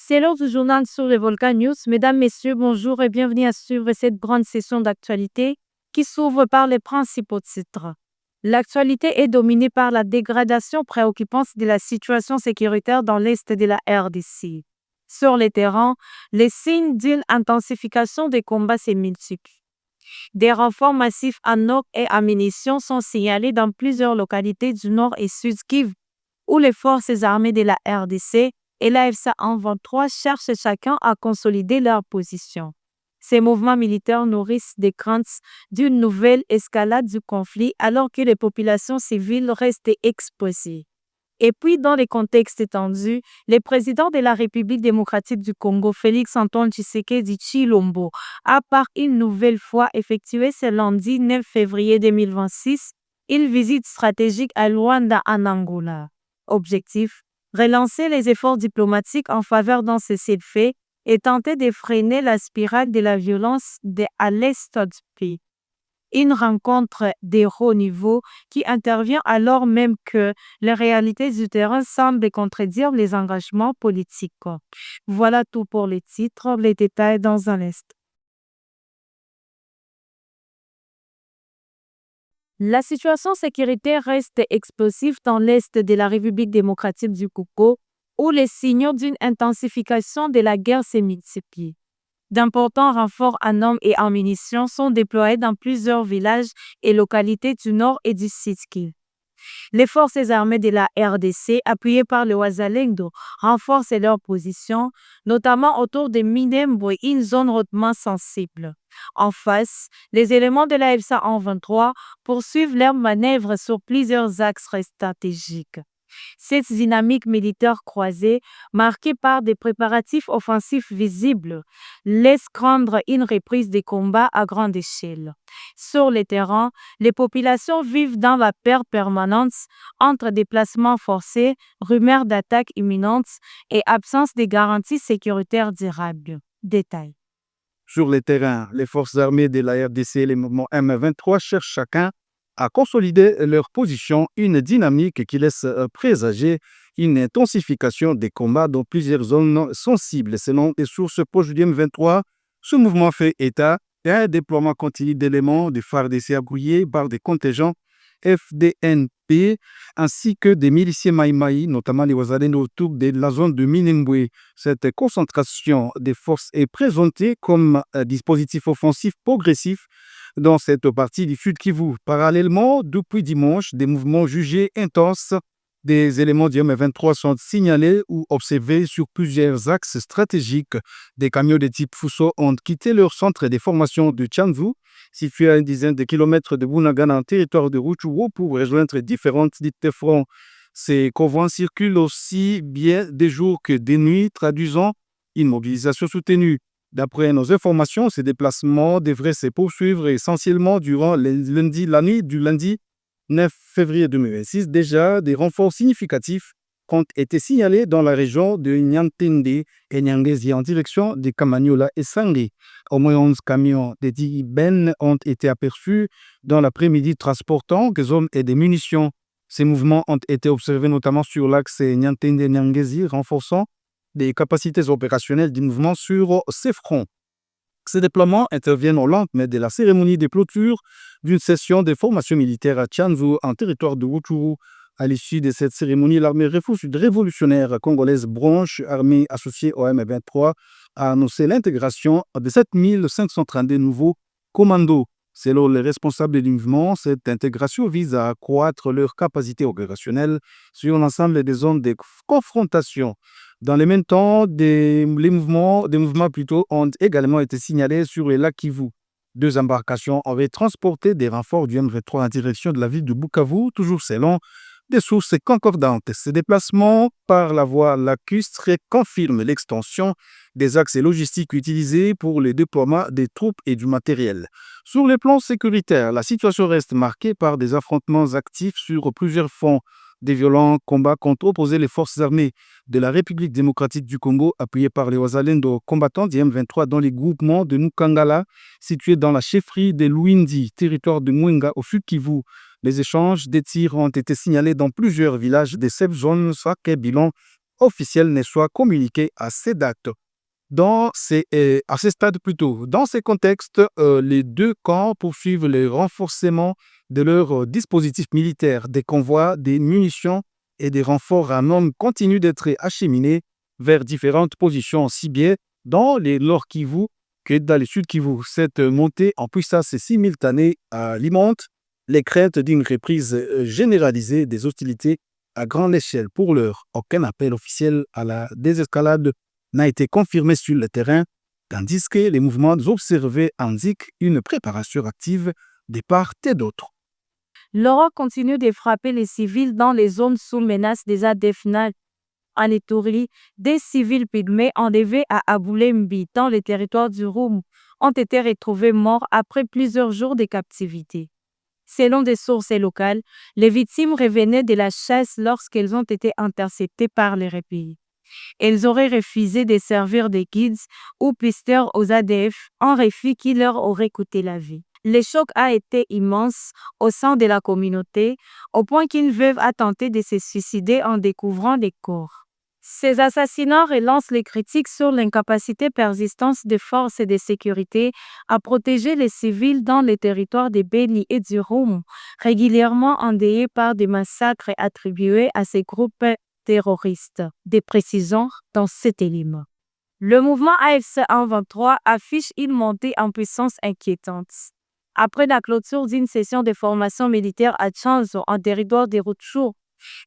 C'est l'heure du journal sur les Volcan News. Mesdames, Messieurs, bonjour et bienvenue à suivre cette grande session d'actualité qui s'ouvre par les principaux titres. L'actualité est dominée par la dégradation préoccupante de la situation sécuritaire dans l'est de la RDC. Sur les terrains, les signes d'une intensification des combats se multiplient. Des renforts massifs en eau et en munitions sont signalés dans plusieurs localités du nord et sud Kivu, où les forces armées de la RDC et l'AFSA en 23 cherchent chacun à consolider leur position. Ces mouvements militaires nourrissent des craintes d'une nouvelle escalade du conflit alors que les populations civiles restent exposées. Et puis, dans les contextes tendus, le président de la République démocratique du Congo, Félix-Antoine Tshisekedi Tshilombo, a par une nouvelle fois effectué ce lundi 9 février 2026 une visite stratégique à Luanda en Angola. Objectif: relancer les efforts diplomatiques en faveur d'un cessez-le-feu et tenter de freiner la spirale de la violence à l'est du pays. Une rencontre de haut niveau qui intervient alors même que les réalités du terrain semblent contredire les engagements politiques. Voilà tout pour les titres, les détails dans un instant. La situation sécuritaire reste explosive dans l'est de la République démocratique du Congo, où les signaux d'une intensification de la guerre se multiplient. D'importants renforts en hommes et en munitions sont déployés dans plusieurs villages et localités du nord et du sud Kivu. Les forces armées de la RDC, appuyées par le Wazalendo, renforcent leur position, notamment autour de Minembwe, une zone hautement sensible. En face, les éléments de la FSA en 23 poursuivent leurs manœuvres sur plusieurs axes stratégiques. Cette dynamique militaire croisée, marquée par des préparatifs offensifs visibles, laisse craindre une reprise des combats à grande échelle. Sur le terrain, les populations vivent dans la peur permanente entre déplacements forcés, rumeurs d'attaques imminentes et absence de garanties sécuritaires durables. Détail. Sur le terrain, les forces armées de la RDC et les mouvements M23 cherchent chacun à consolider leur position, une dynamique qui laisse présager une intensification des combats dans plusieurs zones sensibles. Selon les sources proches du M23, ce mouvement fait état d'un déploiement continu d'éléments de FARDC appuyés par des contingents FDNP ainsi que des miliciens Maïmaï, notamment les Wazalendo autour de la zone de Minembwe. Cette concentration des forces est présentée comme un dispositif offensif progressif dans cette partie du Sud Kivu. Parallèlement, depuis dimanche, des mouvements jugés intenses des éléments du M23 sont signalés ou observés sur plusieurs axes stratégiques. Des camions de type Fuso ont quitté leur centre de formation de Tchanzu, situé à une dizaine de kilomètres de Bunagana en territoire de Rutshuru, pour rejoindre différentes lignes de front. Ces convois circulent aussi bien des jours que des nuits, traduisant une mobilisation soutenue. D'après nos informations, ces déplacements devraient se poursuivre essentiellement durant la nuit du lundi 9 février 2026. Déjà, des renforts significatifs ont été signalés dans la région de Nyantende et Nyangezi en direction de Kamanyola et Sangé. Au moins 11 camions de Ben ont été aperçus dans l'après-midi transportant des hommes et des munitions. Ces mouvements ont été observés notamment sur l'axe Nyantende-Nyangezi, renforçant des capacités opérationnelles du mouvement sur ces fronts. Ces déploiements interviennent au lendemain de la cérémonie de clôture d'une session de formation militaire à Tchanzu, en territoire de Rutshuru. À l'issue de cette cérémonie, l'armée révolutionnaire congolaise, branche armée associée au M23, a annoncé l'intégration de 7532 nouveaux commandos. Selon les responsables du mouvement, cette intégration vise à accroître leur capacité opérationnelle sur l'ensemble des zones de confrontation. Dans le même temps, des mouvements ont également été signalés sur le lac Kivu. 2 embarcations avaient transporté des renforts du M23 en direction de la ville de Bukavu, toujours selon des sources concordantes. Ces déplacements par la voie lacustre confirment l'extension des axes logistiques utilisés pour le déploiement des troupes et du matériel. Sur le plan sécuritaire, la situation reste marquée par des affrontements actifs sur plusieurs fronts. Des violents combats ont opposé les forces armées de la République démocratique du Congo, appuyées par les Wazalendo, combattants du M23 dans les groupements de Nukangala, situés dans la chefferie de Luindi, territoire de Mwenga au sud Kivu. Les échanges de tirs ont été signalés dans plusieurs villages de cette zone, soit qu'un bilan officielle ne soit communiquée à ces dates. À ce stade plutôt. Dans ces contextes, les deux camps poursuivent le renforcement de leurs dispositifs militaires. Des convois, des munitions et des renforts en hommes continuent d'être acheminés vers différentes positions, aussi bien dans les Nord Kivu que dans le Sud Kivu. Cette montée en puissance simultanée alimente les craintes d'une reprise généralisée des hostilités à grande échelle. Pour l'heure, aucun appel officiel à la désescalade n'a été confirmé sur le terrain, tandis que les mouvements observés indiquent une préparation active de part et d'autre. L'Europe continue de frapper les civils dans les zones sous menace des ADF-NAL. En Ituri, des civils pygmées enlevés à Aboulembi dans le territoire du Roum ont été retrouvés morts après plusieurs jours de captivité. Selon des sources locales, les victimes revenaient de la chasse lorsqu'elles ont été interceptées par les rebelles. Elles auraient refusé de servir de guides ou pisteurs aux ADF, un refus qui leur aurait coûté la vie. Le choc a été immense au sein de la communauté, au point qu'une veuve a tenté de se suicider en découvrant des corps. Ces assassinats relancent les critiques sur l'incapacité persistante des forces de sécurité à protéger les civils dans les territoires de Beni et du Roum, régulièrement endeuillés par des massacres attribués à ces groupes terroristes. Des précisions dans cet élément. Le mouvement AFC 123 affiche une montée en puissance inquiétante. Après la clôture d'une session de formation militaire à Tchanzo en territoire de Rutshuru,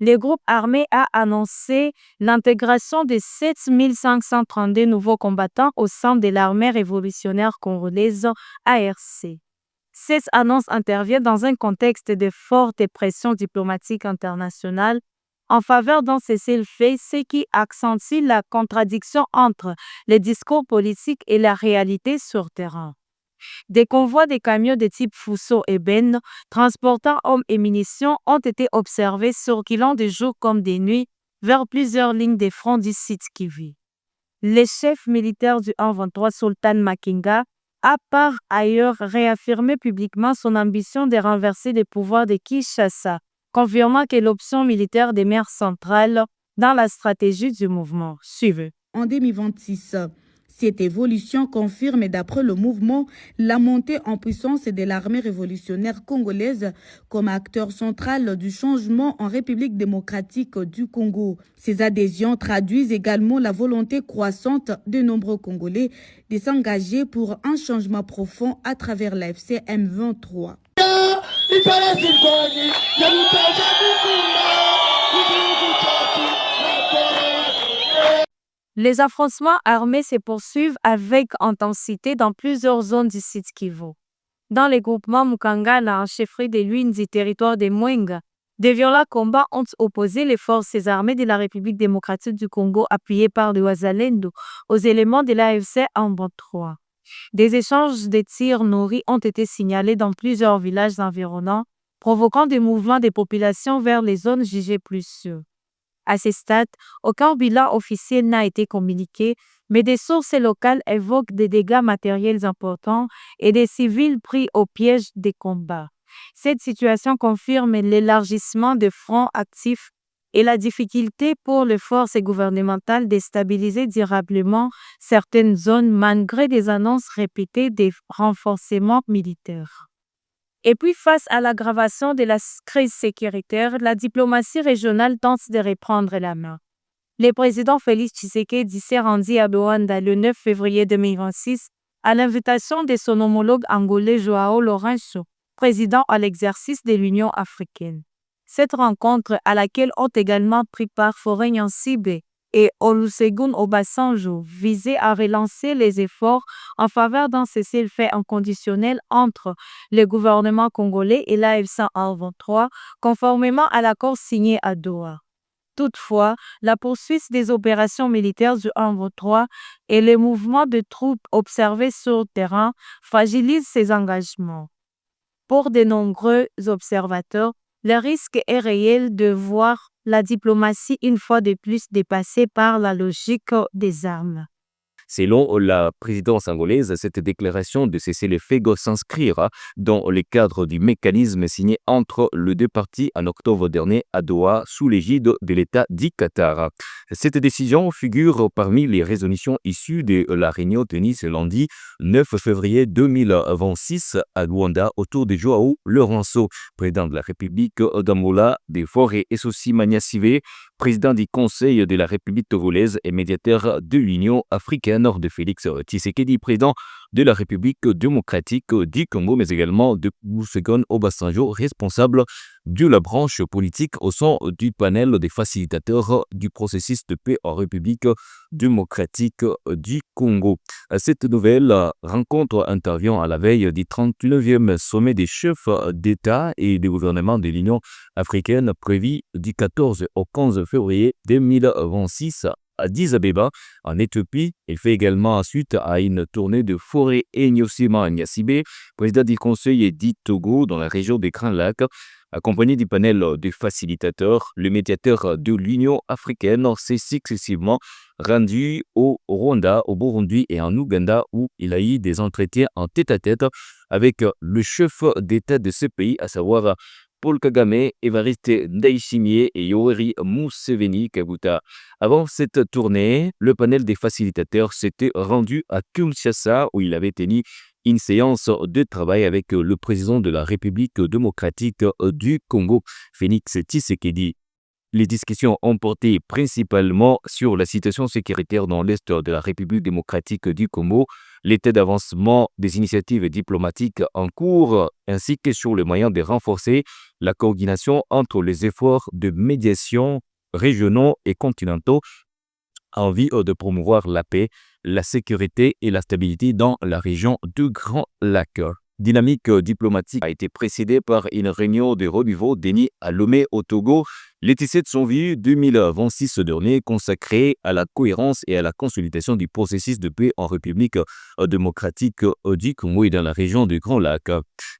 le groupe armé a annoncé l'intégration de 7532 nouveaux combattants au sein de l'armée révolutionnaire congolaise ARC. Cette annonce intervient dans un contexte de forte pression diplomatique internationale en faveur d'un cessez-le-feu, ce qui accentue la contradiction entre les discours politiques et la réalité sur terrain. Des convois de camions de type Fuso et Ben, transportant hommes et munitions, ont été observés circulant de jour comme de nuit vers plusieurs lignes de front du site Kivu. Le chef militaire du 123, Sultan Makenga, a par ailleurs réaffirmé publiquement son ambition de renverser le pouvoir de Kinshasa, confirmant que l'option militaire demeure centrale dans la stratégie du mouvement. Suivez. En 2026, cette évolution confirme, d'après le mouvement, la montée en puissance de l'armée révolutionnaire congolaise comme acteur central du changement en République démocratique du Congo. Ces adhésions traduisent également la volonté croissante de nombreux Congolais de s'engager pour un changement profond à travers l'AFC M23. Les affrontements armés se poursuivent avec intensité dans plusieurs zones du site Kivu. Dans les groupements Mukangala en chefferie de l'une du territoire de Mwenga, de violents combats ont opposé les forces armées de la République démocratique du Congo appuyées par le Wazalendo aux éléments de l'AFC M23. Des échanges de tirs nourris ont été signalés dans plusieurs villages environnants, provoquant des mouvements de population vers les zones jugées plus sûres. À ce stade, aucun bilan officiel n'a été communiqué, mais des sources locales évoquent des dégâts matériels importants et des civils pris au piège des combats. Cette situation confirme l'élargissement des fronts actifs et la difficulté pour les forces gouvernementales de stabiliser durablement certaines zones malgré des annonces répétées de renforcements militaires. Et puis, face à l'aggravation de la crise sécuritaire, la diplomatie régionale tente de reprendre la main. Le président Félix Tshisekedi s'est rendu à Luanda le 9 février 2026 à l'invitation de son homologue angolais João Lourenço, président à l'exercice de l'Union africaine. Cette rencontre, à laquelle ont également pris part Faure Nyansibé et Olusegun Obasanjo, visait à relancer les efforts en faveur d'un cessez-le-feu inconditionnel entre le gouvernement congolais et l'AFC M23, conformément à l'accord signé à Doha. Toutefois, la poursuite des opérations militaires du M23 et les mouvements de troupes observés sur le terrain fragilisent ces engagements. Pour de nombreux observateurs, le risque est réel de voir la diplomatie une fois de plus dépassée par la logique des armes. Selon la présidence angolaise, cette déclaration de cessez-le-feu doit s'inscrire dans le cadre du mécanisme signé entre les deux parties en octobre dernier à Doha sous l'égide de l'État du Qatar. Cette décision figure parmi les résolutions issues de la réunion tenue ce lundi 9 février 2026 à Luanda autour de João Lourenço, président de la République d'Angola, des Forêts et Sossi Magnassive, président du Conseil de la République togolaise et médiateur de l'Union africaine de Félix Tshisekedi, président de la République démocratique du Congo, mais également de Olusegun Obasanjo, responsable de la branche politique au sein du panel des facilitateurs du processus de paix en République démocratique du Congo. Cette nouvelle rencontre intervient à la veille du 39e sommet des chefs d'État et de gouvernement de l'Union africaine prévu du 14 au 15 février 2026 à Addis Abeba, en Éthiopie. Il fait également suite à une tournée de Forêt et Nyasibé, président du Conseil du Togo dans la région des Grands Lacs, accompagné du panel de facilitateurs. Le médiateur de l'Union africaine s'est successivement rendu au Rwanda, au Burundi et en Ouganda, où il a eu des entretiens en tête-à-tête avec le chef d'État de ce pays, à savoir Paul Kagame, Evariste Ndayishimiye et Yoweri Museveni Kaguta. Avant cette tournée, le panel des facilitateurs s'était rendu à Kinshasa où il avait tenu une séance de travail avec le président de la République démocratique du Congo, Félix Tshisekedi. Les discussions ont porté principalement sur la situation sécuritaire dans l'est de la République démocratique du Congo, l'état d'avancement des initiatives diplomatiques en cours, ainsi que sur les moyens de renforcer la coordination entre les efforts de médiation régionaux et continentaux en vue de promouvoir la paix, la sécurité et la stabilité dans la région du Grand Lac. Dynamique diplomatique a été précédée par une réunion de haut niveau dédiée à Lomé au Togo le 17 janvier 2026 dernier, consacrée à la cohérence et à la consolidation du processus de paix en République démocratique du Congo et dans la région du Grand Lac.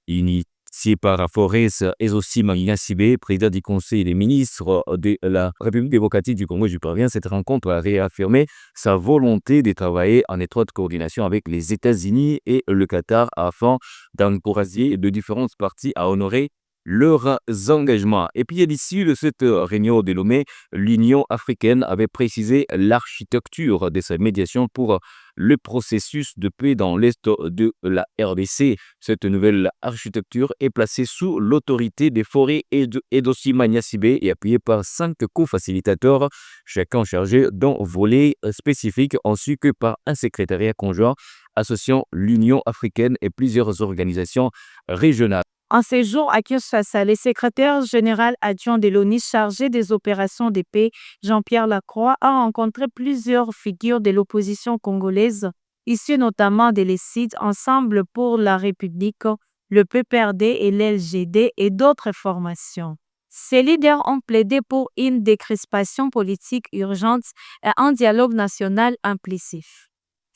Initié par Forest Sossi Magnassibe, président du Conseil des ministres de la République démocratique du Congo, je parviens, cette rencontre a réaffirmé sa volonté de travailler en étroite coordination avec les États-Unis et le Qatar afin d'encourager les différentes parties à honorer leurs engagements. Et puis à l'issue de cette réunion de Lomé, l'Union africaine avait précisé l'architecture de sa médiation pour le processus de paix dans l'est de la RDC. Cette nouvelle architecture est placée sous l'autorité des Forêts et d'Ossi Magnassibe et appuyée par 5 co-facilitateurs, chacun chargé d'un volet spécifique, ainsi que par un secrétariat conjoint associant l'Union africaine et plusieurs organisations régionales. En séjour à Kinshasa, le secrétaire général adjoint de l'ONU chargé des opérations de paix, Jean-Pierre Lacroix, a rencontré plusieurs figures de l'opposition congolaise, issues notamment de l'ECID, Ensemble pour la République, le PPRD et l'LGD et d'autres formations. Ces leaders ont plaidé pour une décrispation politique urgente et un dialogue national implicite.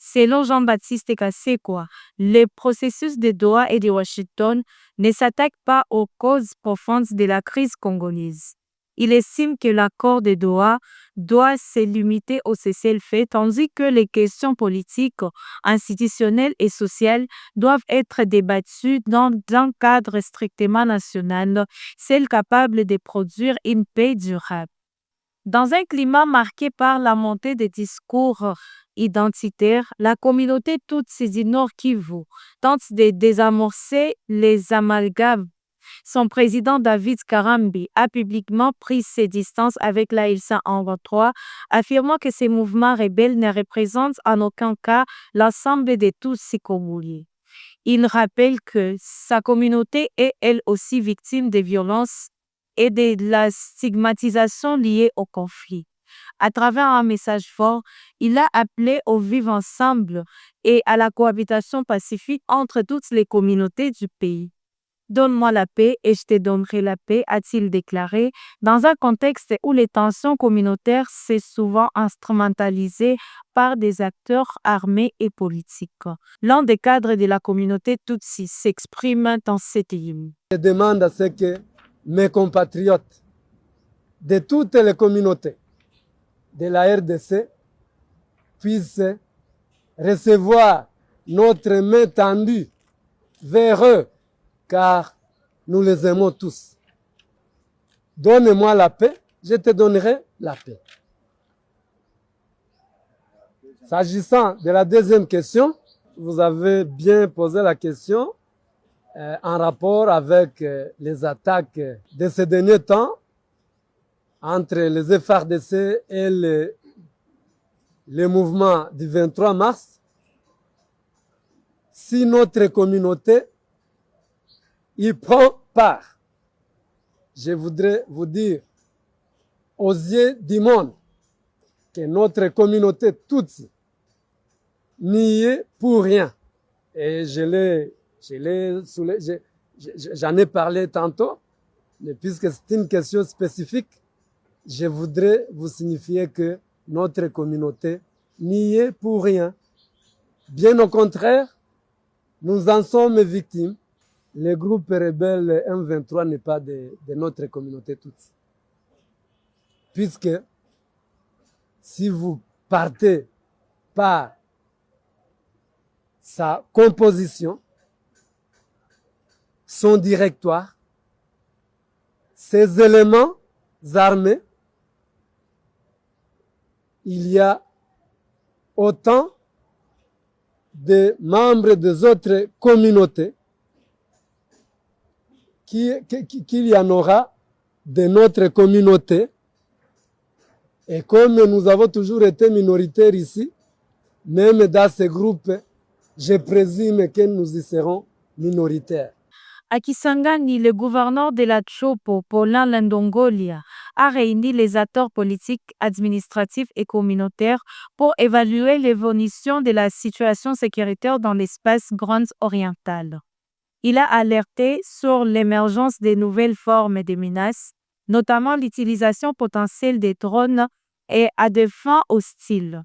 Selon Jean-Baptiste Kassekwa, le processus de Doha et de Washington ne s'attaque pas aux causes profondes de la crise congolaise. Il estime que l'accord de Doha doit se limiter au cessez-le-feu, tandis que les questions politiques, institutionnelles et sociales doivent être débattues dans un cadre strictement national, celle capable de produire une paix durable. Dans un climat marqué par la montée des discours identitaires, la communauté Tutsi du Nord Kivu tente de désamorcer les amalgames. Son président David Karambi a publiquement pris ses distances avec l'AILSA en 23, affirmant que ces mouvements rebelles ne représentent en aucun cas l'ensemble des Tutsis congolais. Il rappelle que sa communauté est elle aussi victime de violences et de la stigmatisation liée au conflit. À travers un message fort, il a appelé au vivre ensemble et à la cohabitation pacifique entre toutes les communautés du pays. Donne-moi la paix et je te donnerai la paix, a-t-il déclaré, dans un contexte où les tensions communautaires sont souvent instrumentalisées par des acteurs armés et politiques. L'un des cadres de la communauté Tutsi s'exprime dans cette hymne. Je demande à ce que mes compatriotes de toutes les communautés de la RDC puissent recevoir notre main tendue vers eux, car nous les aimons tous. Donne-moi la paix, je te donnerai la paix. S'agissant de la deuxième question, vous avez bien posé la question en rapport avec les attaques de ces derniers temps entre les FARDC et le mouvement du 23 mars. Si notre communauté y prend part, je voudrais vous dire aux yeux du monde que notre communauté toute n'y est pour rien. Et j'en ai parlé tantôt, mais puisque c'est une question spécifique, je voudrais vous signifier que notre communauté n'y est pour rien. Bien au contraire, nous en sommes victimes. Le groupe rebelle M23 n'est pas de notre communauté toute. Puisque si vous partez par sa composition, son directoire, ses éléments armés, il y a autant de membres des autres communautés qu'il y en aura de notre communauté. Et comme nous avons toujours été minoritaires ici, même dans ces groupes, je présume que nous y serons minoritaires. À Kisangani, le gouverneur de la Chopo, Paulin Landongolia, a réuni les acteurs politiques, administratifs et communautaires pour évaluer l'évolution de la situation sécuritaire dans l'espace Grand Oriental. Il a alerté sur l'émergence de nouvelles formes de menaces, notamment l'utilisation potentielle des drones et à des fins hostiles.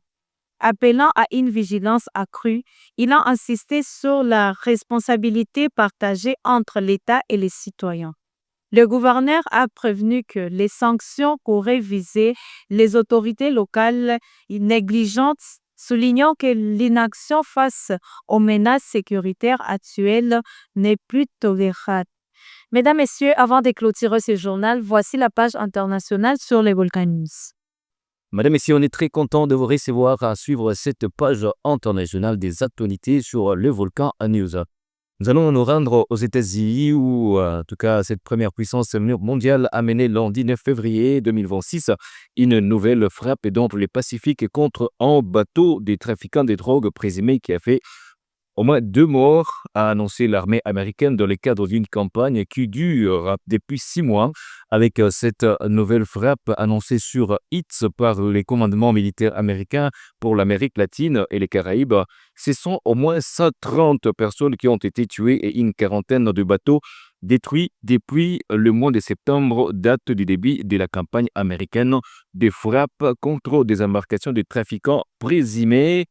Appelant à une vigilance accrue, il a insisté sur la responsabilité partagée entre l'État et les citoyens. Le gouverneur a prévenu que les sanctions pourraient viser les autorités locales négligentes, soulignant que l'inaction face aux menaces sécuritaires actuelles n'est plus tolérable. Mesdames, Messieurs, avant de clôturer ce journal, voici la page internationale sur les Volcan News. Madame, Messieurs, on est très content de vous recevoir à suivre cette page internationale des actualités sur le Volcan News. Nous allons nous rendre aux États-Unis où, en tout cas, cette première puissance mondiale a mené lundi 9 février 2026 une nouvelle frappe dans le Pacifique contre un bateau des trafiquants de drogue présumé qui a fait au moins 2 morts, a annoncé l'armée américaine dans le cadre d'une campagne qui dure depuis 6 mois. Avec cette nouvelle frappe annoncée sur X par les commandements militaires américains pour l'Amérique latine et les Caraïbes, ce sont au moins 130 personnes qui ont été tuées et une quarantaine de bateaux détruits depuis le mois de septembre, date du début de la campagne américaine de frappe contre des embarcations de trafiquants présumés,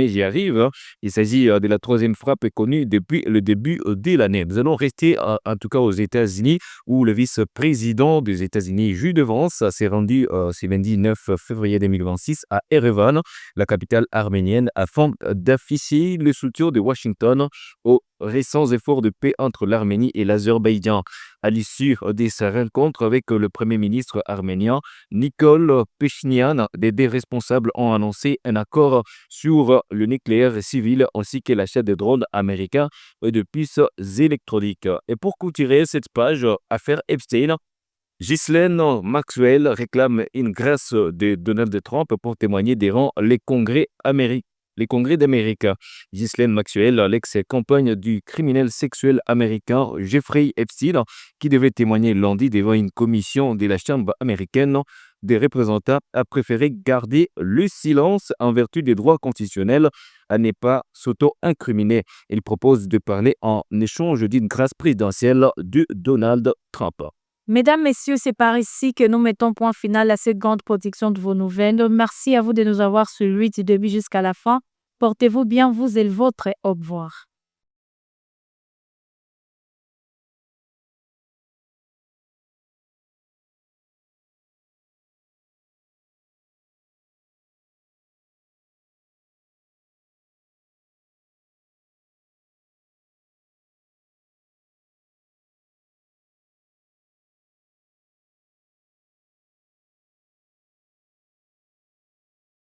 j'y arrive. Il s'agit de la 3e frappe connue depuis le début de l'année. Nous allons rester en tout cas aux États-Unis où le vice-président des États-Unis, J.D. Vance, s'est rendu ce lundi 9 février 2026 à Erevan, la capitale arménienne, afin d'afficher le soutien de Washington aux récents efforts de paix entre l'Arménie et l'Azerbaïdjan. À l'issue de sa rencontre avec le Premier ministre arménien, Nikol Pachinian, les 2 responsables ont annoncé un accord sur le nucléaire civil ainsi que l'achat de drones américains et de puces électroniques. Et pour clôturer cette page, affaire Epstein, Ghislaine Maxwell réclame une grâce de Donald Trump pour témoigner devant les congrès d'Amérique. Ghislaine Maxwell, l'ex-compagne du criminel sexuel américain Jeffrey Epstein, qui devait témoigner lundi devant une commission de la Chambre américaine des représentants, a préféré garder le silence en vertu des droits constitutionnels à ne pas s'auto-incriminer. Il propose de parler en échange d'une grâce présidentielle de Donald Trump. Mesdames, Messieurs, c'est par ici que nous mettons point final à cette grande production de vos nouvelles. Merci à vous de nous avoir suivis du début jusqu'à la fin. Portez-vous bien, vous et le vôtre, et au revoir.